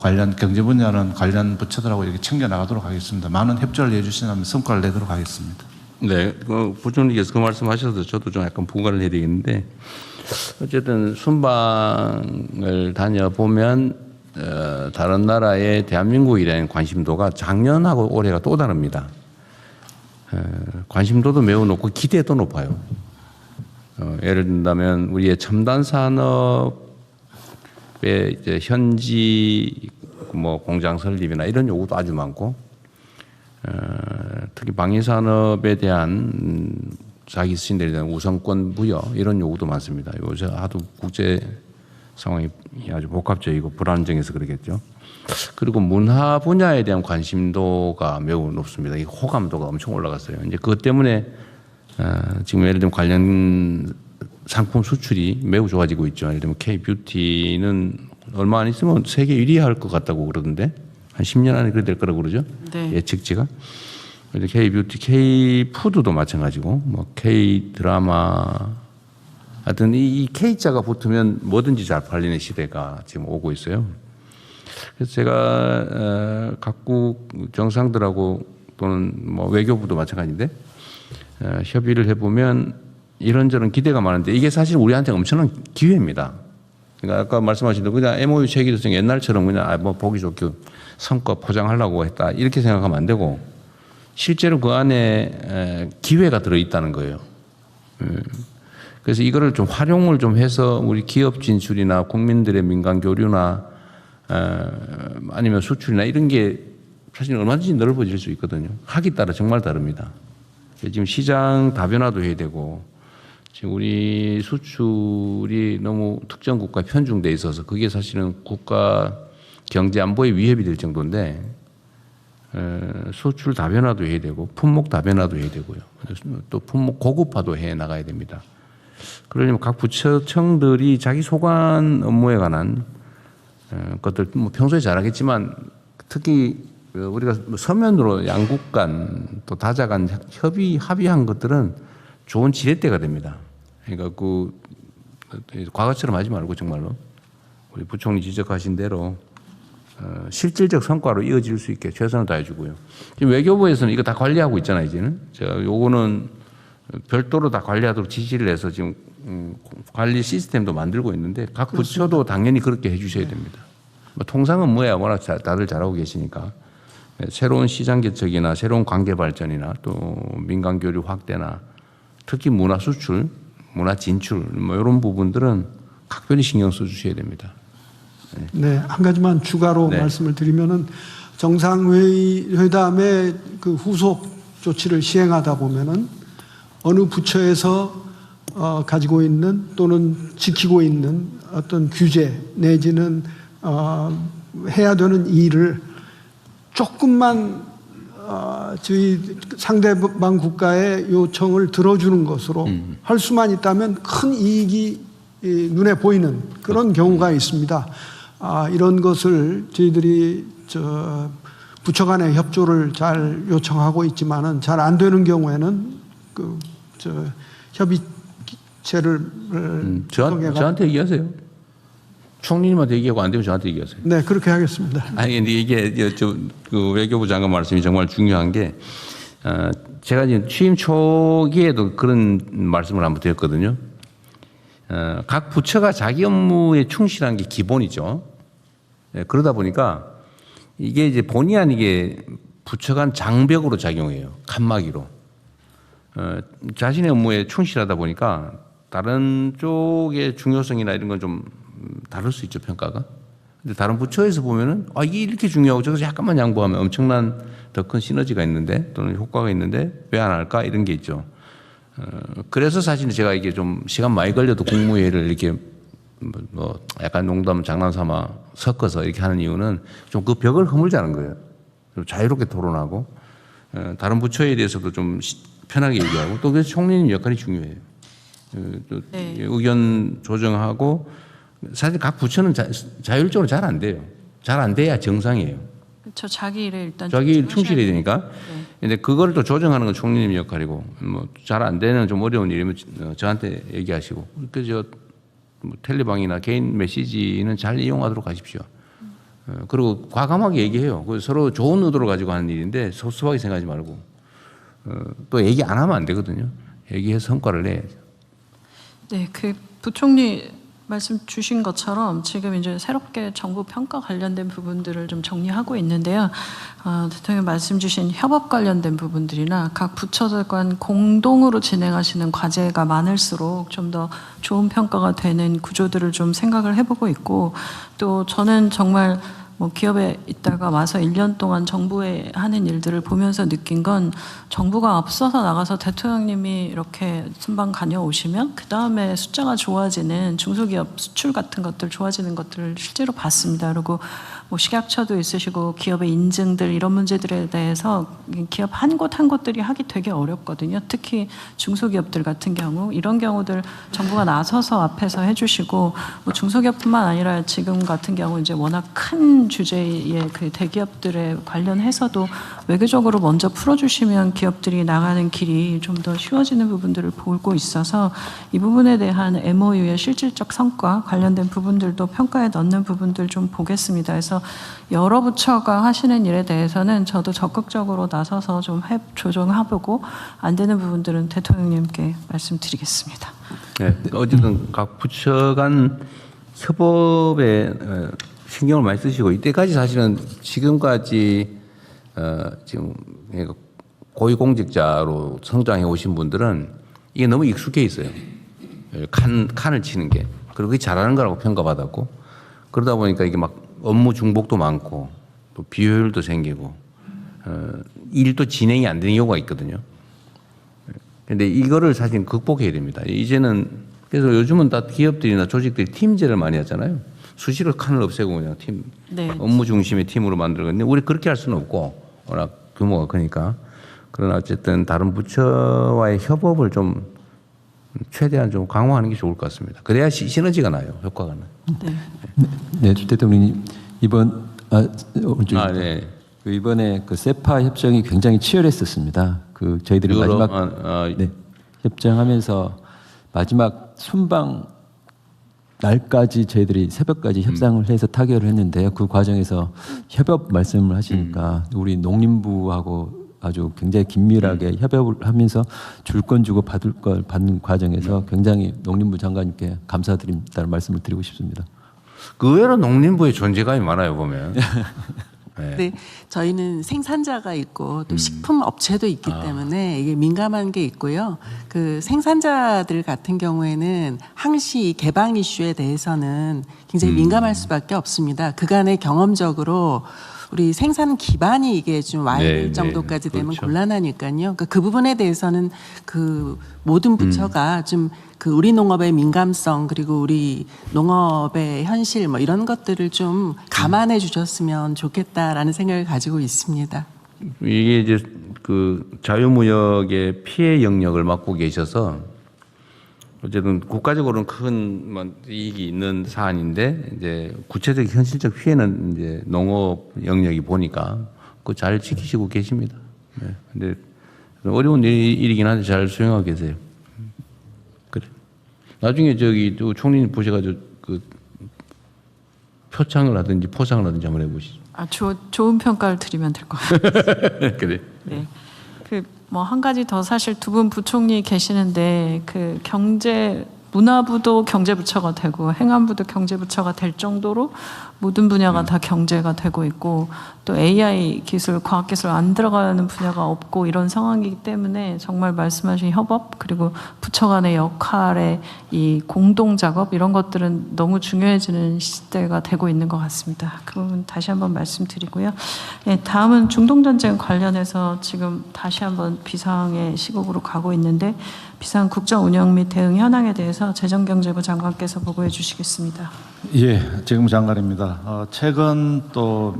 관련 경제 분야는 관련 부처들하고 이렇게 챙겨 나가도록 하겠습니다. 많은 협조를 해주시면 성과를 내도록 하겠습니다. 네, 부총리께서 그 말씀하셔서 저도 좀 약간 부과를 해야 되겠는데, 어쨌든 순방을 다녀보면 다른 나라의 대한민국에 대한 관심도가 작년하고 올해가 또 다릅니다. 관심도도 매우 높고 기대도 높아요. 예를 든다면 우리의 첨단 산업의 이제 현지 뭐 공장 설립이나 이런 요구도 아주 많고, 특히 방위 산업에 대한 자기 스신들에 대한 우선권 부여 이런 요구도 많습니다. 요새 하도 국제 상황이 아주 복합적이고 불안정해서 그러겠죠. 그리고 문화 분야에 대한 관심도가 매우 높습니다. 이 호감도가 엄청 올라갔어요. 이제 그것 때문에 지금 예를 들면 관련 상품 수출이 매우 좋아지고 있죠. 예를 들면 K-뷰티는 얼마 안 있으면 세계 1위 할 것 같다고 그러던데, 한 10년 안에 그래 될 거라고 그러죠. 네. 예측치가. K-뷰티, K-푸드도 마찬가지고, 뭐 K-드라마, 하여튼 이 K자가 붙으면 뭐든지 잘 팔리는 시대가 지금 오고 있어요. 그래서 제가 각국 정상들하고 또는 뭐 외교부도 마찬가지인데 협의를 해보면 이런저런 기대가 많은데 이게 사실 우리한테 엄청난 기회입니다. 그러니까 아까 말씀하신 대로 그냥 MOU 체결 때 옛날처럼 그냥 뭐 보기 좋게 성과 포장하려고 했다 이렇게 생각하면 안 되고 실제로 그 안에 기회가 들어있다는 거예요. 그래서 이거를 좀 활용을 좀 해서 우리 기업 진출이나 국민들의 민간 교류나 아니면 수출이나 이런 게 사실 얼마든지 넓어질 수 있거든요. 하기 따라 정말 다릅니다. 지금 시장 다변화도 해야 되고 지금 우리 수출이 너무 특정 국가에 편중돼 있어서 그게 사실은 국가 경제 안보에 위협이 될 정도인데 수출 다변화도 해야 되고 품목 다변화도 해야 되고요. 또 품목 고급화도 해 나가야 됩니다. 그러려면 각 부처청들이 자기 소관 업무에 관한 것들 뭐 평소에 잘하겠지만 특히 우리가 서면으로 양국 간 또 다자 간 합의한 것들은 좋은 지렛대가 됩니다. 그러니까 그 과거처럼 하지 말고 정말로 우리 부총리 지적하신 대로 실질적 성과로 이어질 수 있게 최선을 다해주고요. 지금 외교부에서는 이거 다 관리하고 있잖아요. 이제는 제가 요거는 별도로 다 관리하도록 지시를 해서 지금 관리 시스템도 만들고 있는데 각 부처도 당연히 그렇게 해주셔야 됩니다. 뭐 통상은 뭐야 워낙 다들 잘하고 계시니까 새로운 시장 개척이나 새로운 관계 발전이나 또 민간 교류 확대나 특히 문화 수출, 문화 진출 뭐 이런 부분들은 각별히 신경 써 주셔야 됩니다. 네, 한 가지만 추가로 말씀을 드리면은 정상회담의 그 후속 조치를 시행하다 보면은 어느 부처에서 가지고 있는 또는 지키고 있는 어떤 규제 내지는 해야 되는 일을 조금만 저희 상대방 국가의 요청을 들어주는 것으로 할 수만 있다면 큰 이익이 눈에 보이는 그런 경우가 있습니다. 이런 것을 저희들이 부처 간의 협조를 잘 요청하고 있지만은 잘 안 되는 경우에는 협의체를 저한테 얘기하세요. 총리님한테 얘기하고 안 되면 저한테 얘기하세요. 네, 그렇게 하겠습니다. 아니 근데 이게 그 외교부 장관 말씀이 정말 중요한 게 제가 이제 취임 초기에도 그런 말씀을 한번 드렸거든요. 각 부처가 자기 업무에 충실한 게 기본이죠. 그러다 보니까 이게 이제 본의 아니게 부처 간 장벽으로 작용해요. 칸막이로. 자신의 업무에 충실하다 보니까 다른 쪽의 중요성이나 이런 건 좀 다를 수 있죠, 평가가. 근데 다른 부처에서 보면은 이게 이렇게 중요하고 저기서 약간만 양보하면 엄청난 더 큰 시너지가 있는데 또는 효과가 있는데 왜 안 할까 이런 게 있죠. 그래서 사실 제가 이게 좀 시간 많이 걸려도 국무회의를 이렇게 뭐 약간 농담 장난삼아 섞어서 이렇게 하는 이유는 좀 그 벽을 허물자는 거예요. 좀 자유롭게 토론하고 다른 부처에 대해서도 좀 편하게 얘기하고 또 그래서 총리님 역할이 중요해요. 네. 의견 조정하고 사실 각 부처는 자율적으로 잘 안 돼요. 잘 안 돼야 정상이에요. 그렇죠. 자기 일에 일단 자기 일 충실해야 되니까. 네. 근데 그거를 또 조정하는 건 총리님 역할이고 뭐 잘 안 되는 좀 어려운 일이면 저한테 얘기하시고. 그래서 뭐 텔레방이나 개인 메시지는 잘 이용하도록 하십시오. 그리고 과감하게 얘기해요. 서로 좋은 의도를 가지고 하는 일인데 섭섭하게 생각하지 말고 또 얘기 안 하면 안 되거든요. 얘기해서 성과를 내야죠. 네, 그 부총리 말씀 주신 것처럼 지금 이제 새롭게 정부 평가 관련된 부분들을 좀 정리하고 있는데요. 대통령 말씀 주신 협업 관련된 부분들이나 각 부처들 간 공동으로 진행하시는 과제가 많을수록 좀 더 좋은 평가가 되는 구조들을 좀 생각을 해보고 있고, 또 저는 정말 뭐 기업에 있다가 와서 1년 동안 정부에 하는 일들을 보면서 느낀 건, 정부가 앞서서 나가서 대통령님이 이렇게 순방 다녀오시면 그 다음에 숫자가 좋아지는 중소기업 수출 같은 것들 좋아지는 것들을 실제로 봤습니다. 그리고 뭐 식약처도 있으시고 기업의 인증들 이런 문제들에 대해서 기업 한 곳 한 곳들이 하기 되게 어렵거든요. 특히 중소기업들 같은 경우 이런 경우들 정부가 나서서 앞에서 해주시고, 뭐 중소기업뿐만 아니라 지금 같은 경우 이제 워낙 큰 주제의 그 대기업들에 관련해서도 외교적으로 먼저 풀어주시면 기업들이 나가는 길이 좀 더 쉬워지는 부분들을 보고 있어서 이 부분에 대한 MOU의 실질적 성과 관련된 부분들도 평가에 넣는 부분들 좀 보겠습니다. 그래서 여러 부처가 하시는 일에 대해서는 저도 적극적으로 나서서 좀 조정해보고 안 되는 부분들은 대통령님께 말씀드리겠습니다. 네, 어쨌든 각 부처 간 협업에 신경을 많이 쓰시고, 이때까지 사실은 지금까지 지금 고위공직자로 성장해 오신 분들은 이게 너무 익숙해 있어요. 칸을 치는 게. 그리고 그게 잘하는 거라고 평가받았고, 그러다 보니까 이게 막 업무 중복도 많고 또 비효율도 생기고 일도 진행이 안 되는 경우가 있거든요. 그런데 이거를 사실 극복해야 됩니다. 이제는 그래서 요즘은 다 기업들이나 조직들이 팀제를 많이 하잖아요. 수시로 칸을 없애고 그냥 팀, 네. 업무 중심의 팀으로 만들었는데 우리 그렇게 할 수는 없고 워낙 규모가 크니까. 그러나 어쨌든 다른 부처와의 협업을 좀 최대한 좀 강화하는 게 좋을 것 같습니다. 그래야 시너지가 나요, 효과가 나요. 네, 대통령님 이번 네. 그 이번에 그 세파 협정이 굉장히 치열했었습니다. 그 저희들이 마지막 네, 협정하면서 마지막 순방 날까지 저희들이 새벽까지 협상을 해서 타결을 했는데요. 그 과정에서 협업 말씀을 하시니까 우리 농림부하고 아주 굉장히 긴밀하게 협업을 하면서 줄 건 주고 받을 걸 받는 과정에서 굉장히 농림부 장관님께 감사드린다는 말씀을 드리고 싶습니다. 그 의외로 농림부의 존재감이 많아요, 보면. 네. 네, 저희는 생산자가 있고 또 식품 업체도 있기 때문에 이게 민감한 게 있고요. 그 생산자들 같은 경우에는 항시 개방 이슈에 대해서는 굉장히 민감할 수밖에 없습니다. 그간의 경험적으로 우리 생산 기반이 이게 좀 와일 네, 정도까지 네, 되면 그렇죠. 곤란하니까요. 그러니까 그 부분에 대해서는 그 모든 부처가 좀 그 우리 농업의 민감성 그리고 우리 농업의 현실 뭐 이런 것들을 좀 감안해 주셨으면 좋겠다라는 생각을 가지고 있습니다. 이게 이제 그 자유무역의 피해 영역을 맡고 계셔서 어쨌든 국가적으로는 큰 이익이 있는 사안인데 이제 구체적 현실적 피해는 이제 농업 영역이 보니까 그거 잘 지키시고 계십니다. 네. 근데 어려운 일이긴 한데 잘 수행하고 계세요. 그래. 나중에 저기 또 총리님 보셔가지고 그 표창을 하든지 포상을 하든지 한번 해보시죠. 좋은 평가를 드리면 될 것 같아요. 그래. 네. 그 뭐 한 가지 더, 사실 두 분 부총리 계시는데 그 문화부도 경제부처가 되고 행안부도 경제부처가 될 정도로 모든 분야가 다 경제가 되고 있고, 또 AI 기술, 과학기술 안 들어가는 분야가 없고 이런 상황이기 때문에 정말 말씀하신 협업 그리고 부처 간의 역할의 이 공동작업 이런 것들은 너무 중요해지는 시대가 되고 있는 것 같습니다. 그 부분 다시 한번 말씀드리고요. 네, 다음은 중동전쟁 관련해서 지금 다시 한번 비상의 시국으로 가고 있는데, 비상 국정 운영 및 대응 현황에 대해서 재정경제부 장관께서 보고해 주시겠습니다. 예, 지금 장관입니다. 최근 또